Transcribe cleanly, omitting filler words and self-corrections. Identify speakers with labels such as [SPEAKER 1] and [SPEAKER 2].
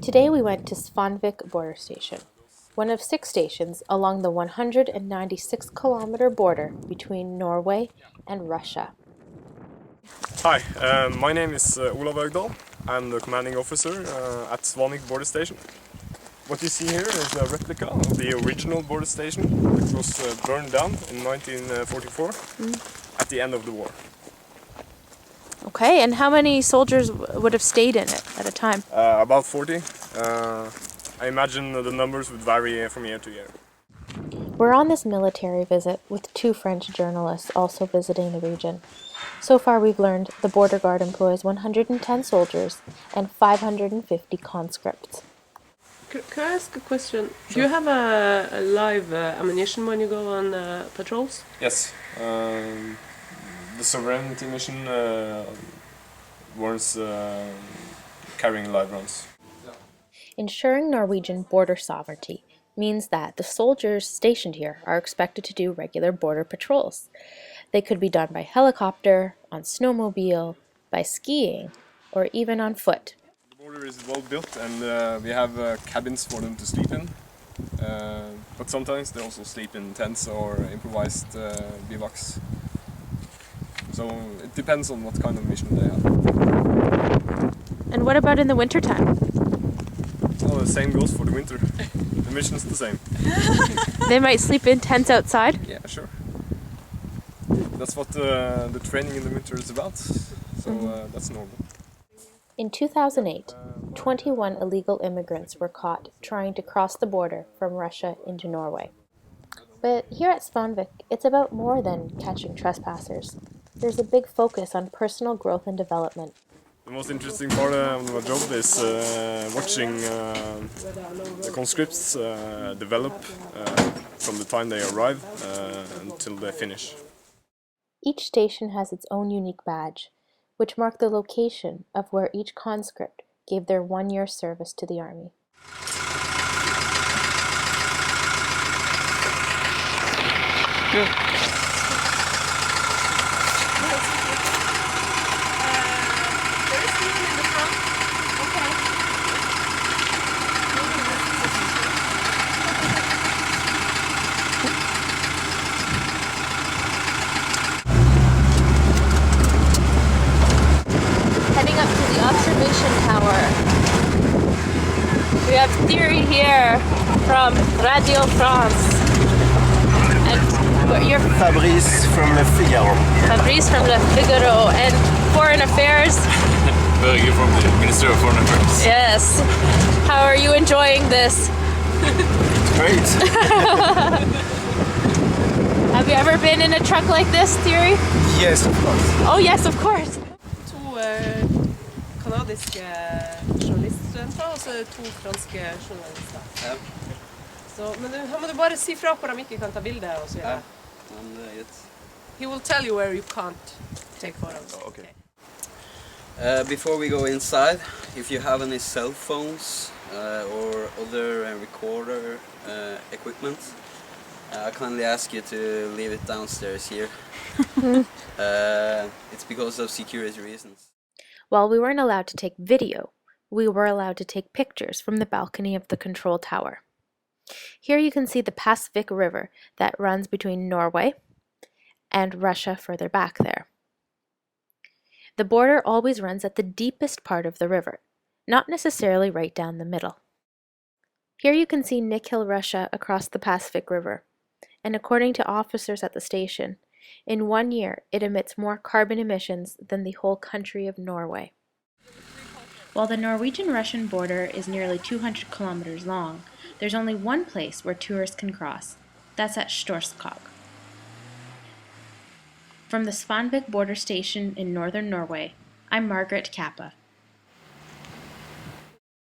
[SPEAKER 1] Today we went to Svanvik Border Station, one of 6 stations along the 196-kilometer border between Norway and Russia.
[SPEAKER 2] Hi, my name is Olav Haugdal. I'm the commanding officer at Svanvik Border Station. What you see here is a replica of the original border station. It was burned down in 1944 at the end of the war.
[SPEAKER 1] Okay, and how many soldiers would have stayed in it at a time?
[SPEAKER 2] About 40. I imagine the numbers would vary from year to year.
[SPEAKER 1] We're on this military visit with 2 French journalists also visiting the region. So far we've learned the border guard employs 110 soldiers and 550 conscripts.
[SPEAKER 3] Can I ask a question? Sure. Do you have a live ammunition when you go on patrols?
[SPEAKER 2] Yes. The sovereignty mission warrants carrying live rounds.
[SPEAKER 1] Ensuring Norwegian border sovereignty means that the soldiers stationed here are expected to do regular border patrols. They could be done by helicopter, on snowmobile, by skiing, or even on foot.
[SPEAKER 2] The border is well built and we have cabins for them to sleep in. But sometimes they also sleep in tents or improvised bivouacs. So it depends on what kind of mission they have.
[SPEAKER 1] And what about in the wintertime?
[SPEAKER 2] Well, the same goes for the winter. The mission's the same.
[SPEAKER 1] They might sleep in tents outside?
[SPEAKER 2] Yeah, sure. That's what the training in the winter is about, so that's normal.
[SPEAKER 1] In 2008, 21 illegal immigrants were caught trying to cross the border from Russia into Norway. But here at Svanvik, it's about more than catching trespassers. There's a big focus on personal growth and development.
[SPEAKER 2] The most interesting part of my job is watching the conscripts develop from the time they arrive until they finish.
[SPEAKER 1] Each station has its own unique badge, which mark the location of where each conscript gave their 1-year service to the army.
[SPEAKER 3] Good.
[SPEAKER 1] Observation tower. We have Thierry here from Radio France. And you're
[SPEAKER 4] Fabrice from Le Figaro.
[SPEAKER 1] Fabrice from Le Figaro. And Foreign Affairs.
[SPEAKER 5] Berge from the Ministry of Foreign Affairs.
[SPEAKER 1] Yes. How are you enjoying this?
[SPEAKER 4] Great.
[SPEAKER 1] Have you ever been in a truck like this, Thierry?
[SPEAKER 4] Yes, of course.
[SPEAKER 1] Oh yes, of course.
[SPEAKER 3] Kanadiske journaliststudenter og så 2 franske journalister.
[SPEAKER 5] Ja.
[SPEAKER 3] Så, men her må du bare si fra hvor de ikke kan ta bilder og så videre.
[SPEAKER 5] Ja.
[SPEAKER 3] He will tell you where you can't take photos.
[SPEAKER 5] Oh, okay. Before we go inside, if you have any cell phones or other recorder equipment, I kindly ask you to leave it downstairs here. It's because of security reasons.
[SPEAKER 1] While we weren't allowed to take video, we were allowed to take pictures from the balcony of the control tower. Here you can see the Svanvik River that runs between Norway and Russia further back there. The border always runs at the deepest part of the river, not necessarily right down the middle. Here you can see Nikhil, Russia across the Svanvik River, and according to officers at the station, in 1 year, it emits more carbon emissions than the whole country of Norway. While the Norwegian-Russian border is nearly 200 kilometers long, there's only one place where tourists can cross. That's at Storskog. From the Svanvik Border Station in northern Norway, I'm Margaret Cappa.